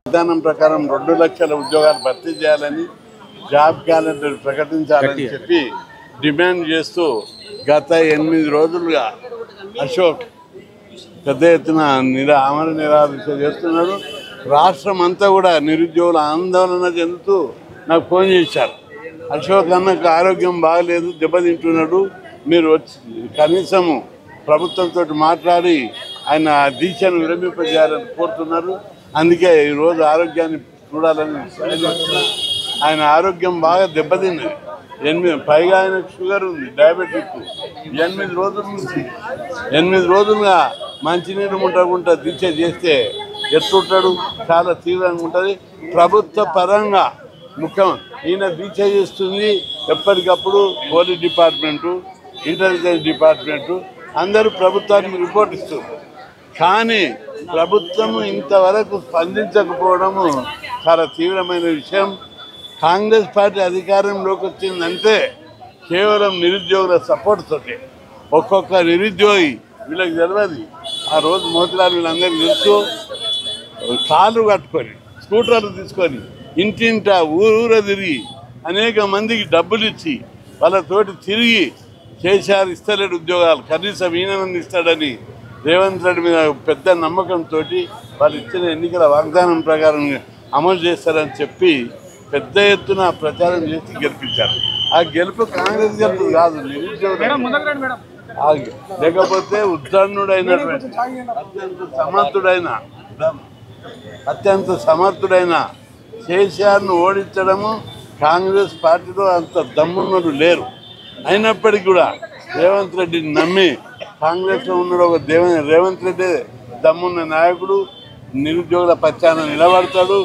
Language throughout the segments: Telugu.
విధానం ప్రకారం 2 లక్షల ఉద్యోగాలు భర్తీ చేయాలని జాబ్ క్యాలెండర్ ప్రకటించాలని చెప్పి డిమాండ్ చేస్తూ గత 8 రోజులుగా అశోక్ పెద్ద ఎత్తున ఆమరణ నిరాదీక్ష చేస్తున్నాడు. రాష్ట్రం అంతా కూడా నిరుద్యోగుల ఆందోళన చెందుతూ నాకు ఫోన్ చేశారు. అశోక్ అన్నకు ఆరోగ్యం బాగలేదు, దెబ్బతింటున్నాడు, మీరు వచ్చి కనీసము ప్రభుత్వంతో మాట్లాడి ఆయన దీక్షను విరమింపజేయాలని కోరుతున్నారు. అందుకే ఈరోజు ఆరోగ్యాన్ని చూడాలని ఆయన ఆరోగ్యం బాగా దెబ్బతిన్నది. 8 పైగా ఆయనకు షుగర్ ఉంది, డయాబెటిక్. 8 రోజులుగా మంచినీరు ముట్టకుండా దీక్ష చేస్తే ఎట్లుంటాడు? చాలా తీవ్రంగా ఉంటుంది. ప్రభుత్వ పరంగా ఈయన దీక్ష చేస్తుంది. ఎప్పటికప్పుడు పోలీస్ డిపార్ట్మెంటు, ఇంటెలిజెన్స్ డిపార్ట్మెంటు అందరూ ప్రభుత్వానికి రిపోర్ట్ ఇస్తుంది. కానీ ప్రభుత్వం ఇంతవరకు స్పందించకపోవడము చాలా తీవ్రమైన విషయం. కాంగ్రెస్ పార్టీ అధికారంలోకి వచ్చిందంటే కేవలం నిరుద్యోగుల సపోర్ట్ తోటి. ఒక్కొక్క నిరుద్యోగి వీళ్ళకి తెలియదు. ఆ రోజు మోతిలాల్ వీళ్ళందరికీ తెలుసు, కాళ్ళు కట్టుకొని స్కూటర్లు తీసుకొని ఇంటింట ఊరూర తిరిగి అనేక మందికి డబ్బులు ఇచ్చి వాళ్ళతోటి తిరిగి కేసీఆర్ ఇస్తలేడు ఉద్యోగాలు, కనీసం ఈయనని ఇస్తాడని రేవంత్ రెడ్డి మీద పెద్ద నమ్మకంతో వాళ్ళు ఇచ్చిన ఎన్నికల వాగ్దానం ప్రకారం అమలు చేస్తారని చెప్పి పెద్ద ఎత్తున ప్రచారం చేసి గెలిపించారు. ఆ గెలుపు కాంగ్రెస్ గెలుపు కాదు, నిరుద్యోగులు. లేకపోతే ఉద్దండుడైనటువంటి అత్యంత సమర్థుడైన కేసీఆర్ను ఓడించడము కాంగ్రెస్ పార్టీలో అంత దమ్మున్నలు లేరు. అయినప్పటికీ కూడా రేవంత్ రెడ్డిని నమ్మి కాంగ్రెస్లో ఉన్నాడు ఒక రేవంత్ రెడ్డి దమ్మున్న నాయకుడు, నిరుద్యోగుల పక్షాన నిలబడతాడు.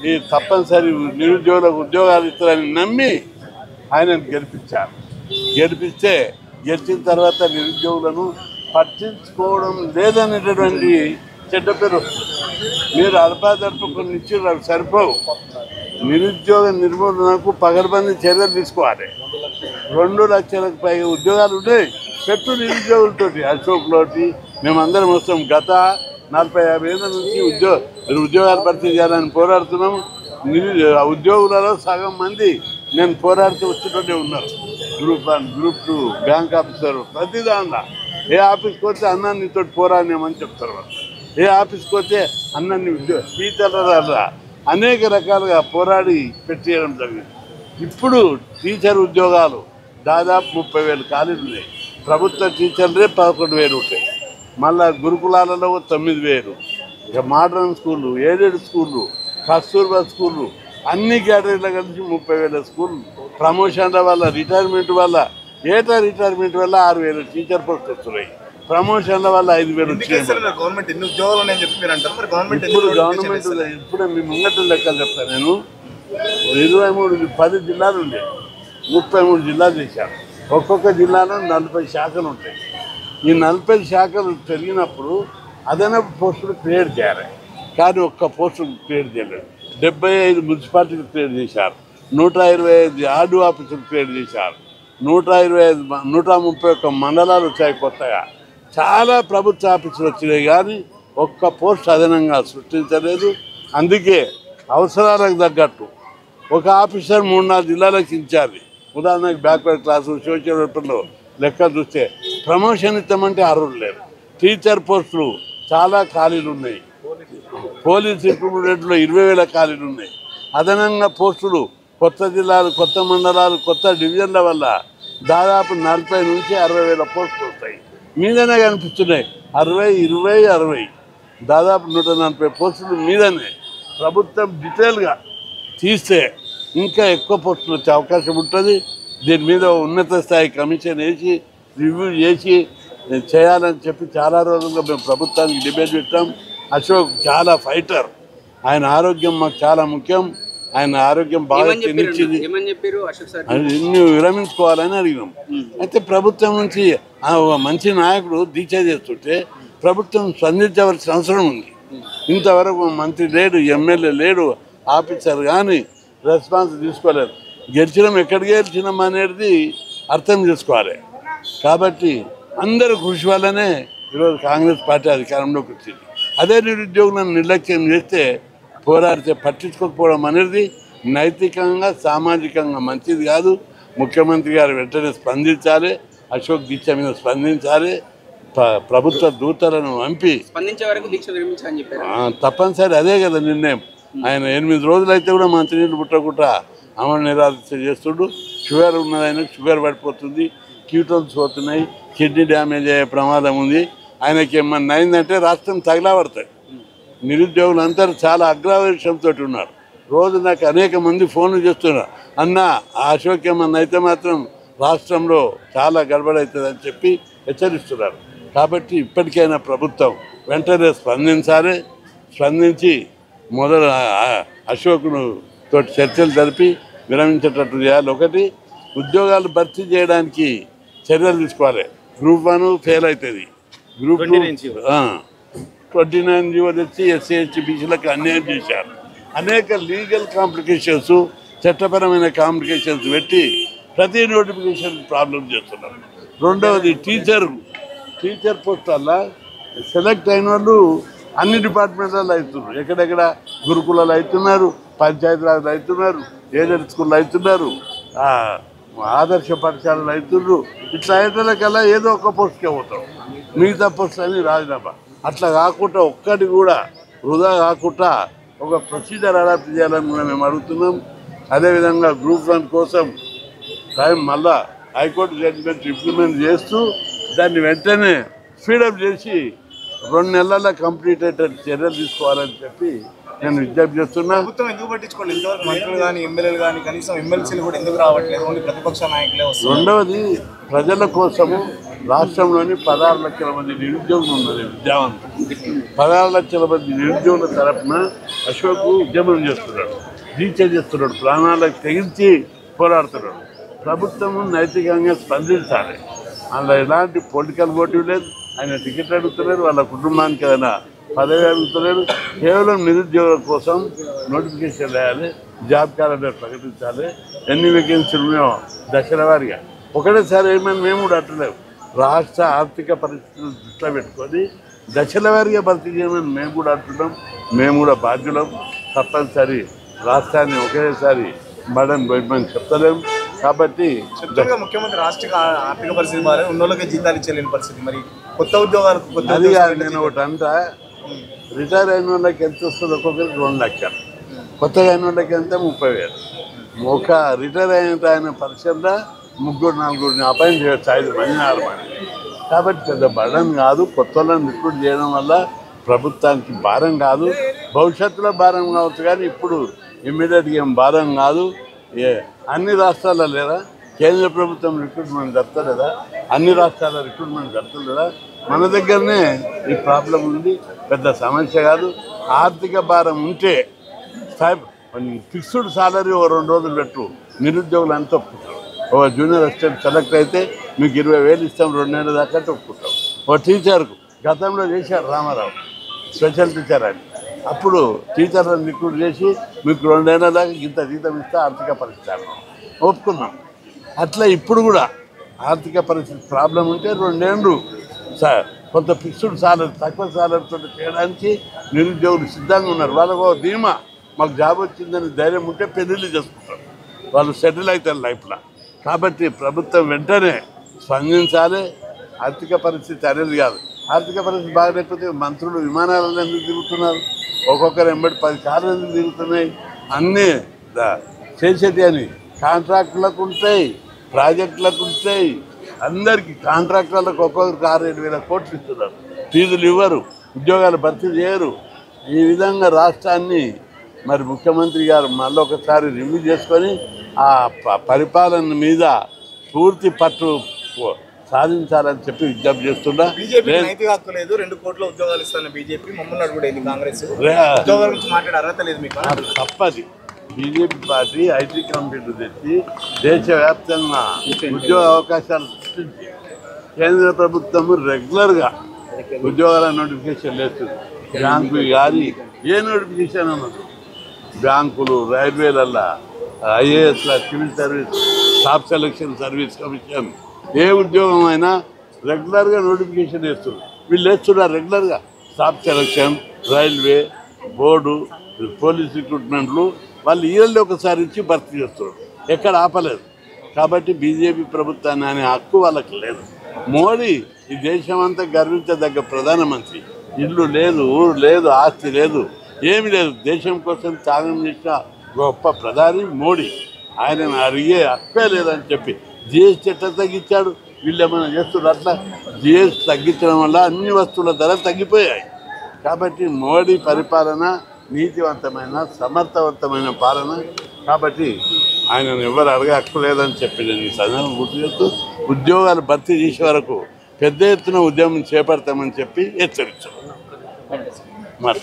ఈ తప్పనిసరి నిరుద్యోగులకు ఉద్యోగాలు ఇస్తారని నమ్మి ఆయనను గెలిపించారు. గెలిచిన తర్వాత నిరుద్యోగులను పట్టించుకోవడం లేదనేటటువంటి చెడ్డ పేరు వస్తుంది. మీరు అల్పాదర్పు కొన్ని ఇచ్చి సరిపోవు. నిరుద్యోగ నిర్మూలనకు పగడ్బందీ చర్యలు తీసుకోవాలి. 2 లక్షలకు పైగా ఉద్యోగాలు ఉంటాయి పెట్టు నిరుద్యోగులతోటి. అశోక్లోటి మేమందరం వస్తాం. గత 40-50 ఏళ్ళ నుంచి ఉద్యోగాలు భర్తీ చేయాలని పోరాడుతున్నాం. ఉద్యోగులలో సగం మంది నేను పోరాడుతూ వచ్చేటట్టే ఉన్నారు. గ్రూప్ 1, గ్రూప్ 2, బ్యాంక్ ఆఫీసర్, ప్రతి దాంట్లో ఏ ఆఫీస్కి వస్తే అన్నా నీతో పోరాడినామని చెప్తారు వాళ్ళు. ఏ ఆఫీస్కి వస్తే అన్నీ టీచర్ల అనేక రకాలుగా పోరాడి పెట్టేయడం జరిగింది. ఇప్పుడు టీచర్ ఉద్యోగాలు దాదాపు 30,000 ఖాళీలు ఉన్నాయి. ప్రభుత్వ టీచర్లే 11,000 ఉంటాయి. మళ్ళా గురుకులాలలో 9,000. ఇక మోడర్న్ స్కూళ్ళు, ఎయిడెడ్ స్కూళ్ళు, కస్తూర్బా స్కూళ్ళు అన్ని కేటగిరీలో కలిసి 30,000 స్కూళ్ళు. ప్రమోషన్ల వల్ల, రిటైర్మెంట్ వల్ల, ఏటా రిటైర్మెంట్ వల్ల 6,000 టీచర్ పోస్టులు వస్తున్నాయి. ప్రమోషన్ల వల్ల 5,000 వచ్చినాయి. ఇప్పుడే మీ ముంగట లెక్కలు చెప్తాను నేను. 10 జిల్లాలు ఉండే 33 జిల్లాలు చేశారు. ఒక్కొక్క జిల్లాలో 40 శాఖలు ఉంటాయి. ఈ 40 శాఖలు పెరిగినప్పుడు అదనపు పోస్టులు క్రియేట్ చేయాలి. కానీ ఒక్క పోస్టులు క్రియేట్ చేయలేదు. 75 మున్సిపాలిటీలు క్రియేట్ చేశారు. 125 ఆర్డీ ఆఫీసులు క్రియేట్ చేశారు. 131 మండలాలు వచ్చాయి కొత్తగా. చాలా ప్రభుత్వ ఆఫీసులు వచ్చినాయి కానీ ఒక్క పోస్ట్ అదనంగా సృష్టించలేదు. అందుకే అవసరాలకు తగ్గట్టు ఒక ఆఫీసర్ 3-4 జిల్లాలకు ఇచ్చారు. ఉదాహరణకు బ్యాక్వర్డ్ క్లాసు, సోషల్ వెల్ఫేర్లో లెక్క చూస్తే ప్రమోషన్ ఇస్తామంటే అర్హులు లేరు. టీచర్ పోస్టులు చాలా ఖాళీలు ఉన్నాయి. పోలీస్ రిక్రూట్మెంట్లో 20,000 ఖాళీలు ఉన్నాయి. అదనంగా పోస్టులు కొత్త జిల్లాలు, కొత్త మండలాలు, కొత్త డివిజన్ల వల్ల దాదాపు 40 నుంచి 60,000 పోస్టులు వస్తాయి. మీదనే కనిపిస్తున్నాయి 60 దాదాపు 140 పోస్టులు మీదనే. ప్రభుత్వం డీటెయిల్గా తీస్తే ఇంకా ఎక్కువ పోస్టులు వచ్చే అవకాశం ఉంటుంది. దీని మీద ఉన్నత స్థాయి కమిషన్ వేసి రివ్యూ చేసి చేయాలని చెప్పి చాలా రోజులుగా మేము ప్రభుత్వానికి డిబేట్ పెట్టాం. అశోక్ చాలా ఫైటర్. ఆయన ఆరోగ్యం మాకు చాలా ముఖ్యం. ఆయన ఆరోగ్యం బాగా క్షీణించింది. ఇన్ని విరమించుకోవాలని అడిగినాం. అయితే ప్రభుత్వం నుంచి మంచి నాయకుడు దీక్ష చేస్తుంటే ప్రభుత్వం స్పందించవలసిన అవసరం ఉంది. ఇంతవరకు మంత్రి లేడు, ఎమ్మెల్యే లేడు, ఆఫీసర్ కానీ రెస్పాన్స్ తీసుకోలేదు. గెలిచినాం, ఎక్కడికి గెలిచినాం అనేది అర్థం చేసుకోవాలి. కాబట్టి అందరూ కృషి వల్లనే ఈరోజు కాంగ్రెస్ పార్టీ అధికారంలోకి వచ్చింది. అదే నిరుద్యోగులను నిర్లక్ష్యం చేస్తే పోరాడితే పట్టించుకోకపోవడం అనేది నైతికంగా సామాజికంగా మంచిది కాదు. ముఖ్యమంత్రి గారు వెంటనే స్పందించాలి, అశోక్ దీక్ష మీద స్పందించాలి, ప్రభుత్వ దూతలను పంపి స్పందించే వరకు దీక్ష విరమించాలని చెప్పారు. తప్పనిసరి అదే కదా నిర్ణయం. ఆయన 8 రోజులు అయితే కూడా మంచినీళ్ళు పుట్టకుండా అమలు నిరాదీక్ష చేస్తుడు. షుగర్ ఉన్నది, ఆయనకు షుగర్ పడిపోతుంది, కీటోన్స్ పోతున్నాయి, కిడ్నీ డ్యామేజ్ అయ్యే ప్రమాదం ఉంది. ఆయనకి ఏమన్నా అయిందంటే రాష్ట్రం తగలబడతాయి. నిరుద్యోగులు అందరూ చాలా అగ్రవేశంతో ఉన్నారు. రోజు నాకు అనేక మంది ఫోన్లు చేస్తున్నారు, అన్న అశోక్ ఏమన్నా అయితే మాత్రం రాష్ట్రంలో చాలా గడబడవుతుందని చెప్పి హెచ్చరిస్తున్నారు. కాబట్టి ఇప్పటికైనా ప్రభుత్వం వెంటనే స్పందించాలి. స్పందించి మొదలు అశోక్ను తోటి చర్చలు జరిపి విరమించేటట్టు చేయాలి. ఒకటి, ఉద్యోగాలు భర్తీ చేయడానికి చర్యలు తీసుకోవాలి. గ్రూప్ 1 ఫెయిల్ అవుతుంది, గ్రూప్ 29 జీవో తెచ్చి ఎస్సీ ఎస్టీ బీసీలకు అన్యాయం చేశారు. అనేక లీగల్ కాంప్లికేషన్స్, చట్టపరమైన కాంప్లికేషన్స్ పెట్టి ప్రతి నోటిఫికేషన్ ప్రాబ్లం చేస్తున్నారు. రెండవది, టీచర్ పోస్టుల్లో సెలెక్ట్ అయిన వాళ్ళు అన్ని డిపార్ట్మెంట్లలో అవుతున్నారు. ఎక్కడెక్కడ గురుకులాలు అవుతున్నారు, పంచాయతీరాజ్లు అవుతున్నారు, ఏజెడ్ స్కూళ్ళు అవుతున్నారు, ఆదర్శ పాఠశాలలు అవుతున్నారు. ఇట్లా అయ్యేటకల్లా ఏదో ఒక పోస్ట్కే పోతాం, మిగతా పోస్ట్ అని రాజీనామా. అట్లా కాకుండా ఒక్కటి కూడా వృధా కాకుండా ఒక ప్రొసీజర్ అడాప్ట్ చేయాలని కూడా మేము అడుగుతున్నాం. అదేవిధంగా గ్రూప్ 1 కోసం టైం మళ్ళా హైకోర్టు జడ్జిమెంట్ ఇంప్లిమెంట్ చేస్తూ దాన్ని వెంటనే స్పీడప్ చేసి 2 నెలల్లో కంప్లీట్ అయ్యేటట్టు చర్యలు తీసుకోవాలని చెప్పి నేను విజ్ఞప్తి చేస్తున్నా. ప్రభుత్వం ఎందుకు పట్టించుకోండి? ఇంతవరకు మంత్రులు కానీ ఎమ్మెల్యేలు కానీ కనీసం ఎమ్మెల్సీలు కూడా ఎందుకు రావట్లేదు? ఓన్లీ ప్రతిపక్ష నాయకులే వస్తారు. రెండవది, ప్రజల కోసము రాష్ట్రంలోని 16 లక్షల మంది నిరుద్యోగులు ఉన్నారు, విద్యావంతులు. 16 లక్షల మంది నిరుద్యోగుల తరఫున అశోక్ ఉద్యమం చేస్తున్నాడు, దీక్ష చేస్తున్నాడు, ప్రాణాలకు తెగించి పోరాడుతున్నాడు. ప్రభుత్వము నైతికంగా స్పందించాలి. అందులో ఎలాంటి పొలిటికల్ మోటివ్ లేదు. ఆయన టికెట్ అడుగుతలేరు, వాళ్ళ కుటుంబానికి ఏదైనా పదవి అడుగుతలేరు. కేవలం నిరుద్యోగుల కోసం నోటిఫికేషన్ వేయాలి, జాబ్ క్యాలెండర్ ప్రకటించాలి. ఎన్ని వేకెన్సీలు ఉన్నాయో దశల వారీగా ఒకటేసారి ఏమని మేము కూడా అట్టలేము. రాష్ట్ర ఆర్థిక పరిస్థితులు దృష్టిలో పెట్టుకొని దశల వారీగా భర్తీ చేయమని మేము కూడా అంటున్నాం. మేము కూడా బాధ్యులం. తప్పనిసరి రాష్ట్రాన్ని ఒకేసారి మేడం గవర్నమెంట్ చెప్తలేము. కాబట్టి ముఖ్యమంత్రి రాష్ట్ర ఆర్థిక పరిస్థితి మారే ఉన్నోళ్ళకే జీతాలు ఇచ్చలేని పరిస్థితి. మరి కొత్త ఉద్యోగాలకు అది కాదు, నేను ఒకటి అంతా, రిటైర్ అయిన వాళ్ళకి ఎంత వస్తుంది? ఒక్కొక్కరికి 2 లక్షలు, కొత్తగా అయిన వాళ్ళకి ఎంత 30,000. ఒక రిటైర్ అయిన ఆయన పరిశ్రమలో 3-4 అపాయింట్ చేయవచ్చు, 5 మంది 6 మంది. కాబట్టి పెద్ద బర్డన్ కాదు. కొత్త వాళ్ళని రిక్రూట్ చేయడం వల్ల ప్రభుత్వానికి భారం కాదు. భవిష్యత్తులో భారం కావచ్చు, కానీ ఇప్పుడు ఇమ్మీడియట్గా ఏం భారం కాదు. అన్ని రాష్ట్రాల్లో లేదా కేంద్ర ప్రభుత్వం రిక్రూట్మెంట్ జరుగుతుందా? అన్ని రాష్ట్రాల రిక్రూట్మెంట్ జరుగుతుందా? మన దగ్గరనే ఈ ప్రాబ్లం ఉంది, పెద్ద సమస్య కాదు. ఆర్థిక భారం ఉంటే ఫిక్స్డ్ సాలరీ 2 రోజులు పెట్టు, నిరుద్యోగులు అంతా ఒప్పుకుంటారు. ఒక జూనియర్ అసిస్టెంట్ సెలెక్ట్ అయితే మీకు 20,000 ఇస్తాం 2 నెలల దాకా ఒప్పుకుంటాం. ఒక టీచర్కు గతంలో చేశారు రామారావు, స్పెషల్ టీచర్ అని. అప్పుడు టీచర్లను రిక్రూట్ చేసి మీకు 2 నెలల దాకా ఇంత జీతం ఇస్తే ఆర్థిక పరిస్థితి ఒప్పుకున్నాం. అట్లా ఇప్పుడు కూడా ఆర్థిక పరిస్థితి ప్రాబ్లం ఉంటే 2 ఏళ్ళు కొంత ఫిక్స్డ్ సాలరీ, తక్కువ సాలరీతో చేయడానికి నిరుద్యోగులు సిద్ధంగా ఉన్నారు. వాళ్ళకు ధీమా, మాకు జాబ్ వచ్చిందని ధైర్యం ఉంటే పెళ్ళిళ్ళు చేసుకుంటారు, వాళ్ళు సెటిల్ అవుతారు లైఫ్లో. కాబట్టి ప్రభుత్వం వెంటనే స్పందించాలి. ఆర్థిక పరిస్థితి అనేది కాదు, ఆర్థిక పరిస్థితి బాగలేకపోతే మంత్రులు విమానాలలో ఎందుకు తిరుగుతున్నారు? ఒక్కొక్కరు ఎంబడి 10 కార్లు ఎందుకు తిరుగుతున్నాయి? అన్నీ చేసేది అని కాంట్రాక్టులకు ఉంటాయి, ప్రాజెక్టులకు ఉంటాయి. అందరికీ కాంట్రాక్టర్లకు ఒక్కొక్కరికి 6-7 వేల కోట్లు ఇస్తున్నారు, ఫీజులు ఇవ్వరు, ఉద్యోగాలు భర్తీ చేయరు. ఈ విధంగా రాష్ట్రాన్ని మరి ముఖ్యమంత్రి గారు మళ్ళీ ఒకసారి రివ్యూ చేసుకొని ఆ పరిపాలన మీద పూర్తి పట్టు సాధించాలని చెప్పి విజ్ఞప్తి చేస్తున్నా. బీజేపీ నైతిక హక్కు లేదు, 2 కోట్ల ఉద్యోగాలు ఇస్తాను బీజేపీ మమ్మల్ని అడుగుడేది కాంగ్రెస్. ఉద్యోగాల గురించి మాట్లాడే అర్హత లేదు మీకు. తప్పది. బీజేపీ పార్టీ ఐటీ కంపెనీలు తెచ్చి దేశవ్యాప్తంగా ఉద్యోగ అవకాశాలు సృష్టించి కేంద్ర ప్రభుత్వము రెగ్యులర్గా ఉద్యోగాల నోటిఫికేషన్ వేస్తుంది. బ్యాంకు కానీ ఏ నోటిఫికేషన్ అన్నది, బ్యాంకులు, రైల్వేలల్లో, ఐఏఎస్ల, civil service, staff selection service commission, ఏ ఉద్యోగం అయినా రెగ్యులర్గా నోటిఫికేషన్ వేస్తున్నారు. వీళ్ళు వేస్తున్నారు రెగ్యులర్గా. Staff selection, railway board, police రిక్రూట్మెంట్లు వాళ్ళు ఇయర్లీ ఒకసారి ఇచ్చి భర్తీ చేస్తున్నారు, ఎక్కడ ఆపలేదు. కాబట్టి బీజేపీ ప్రభుత్వాన్ని అనే హక్కు వాళ్ళకి లేదు. మోడీ ఈ దేశం అంతా గర్వించదగ్గ ప్రధానమంత్రి. ఇల్లు లేదు, ఊరు లేదు, ఆస్తి లేదు, ఏమి లేదు. దేశం కోసం త్యాగం చేసిన గొప్ప ప్రధాని మోడీ. ఆయనను అడిగే హక్కే లేదని చెప్పి జిఎస్టీ ఎట్లా తగ్గించాడు? వీళ్ళు ఏమైనా చేస్తున్నారు? అట్లా జిఎస్టీ తగ్గించడం వల్ల అన్ని వస్తువుల ధర తగ్గిపోయాయి. కాబట్టి మోడీ పరిపాలన నీతివంతమైన సమర్థవంతమైన పాలన. కాబట్టి ఆయనను ఎవరు అడగ హక్కు లేదని చెప్పి నేను ఈ సందర్భం గుర్తు చేస్తూ ఉద్యోగాలు భర్తీ చేసే వరకు పెద్ద ఎత్తున ఉద్యమం చేపడతామని చెప్పి హెచ్చరించారు. మరి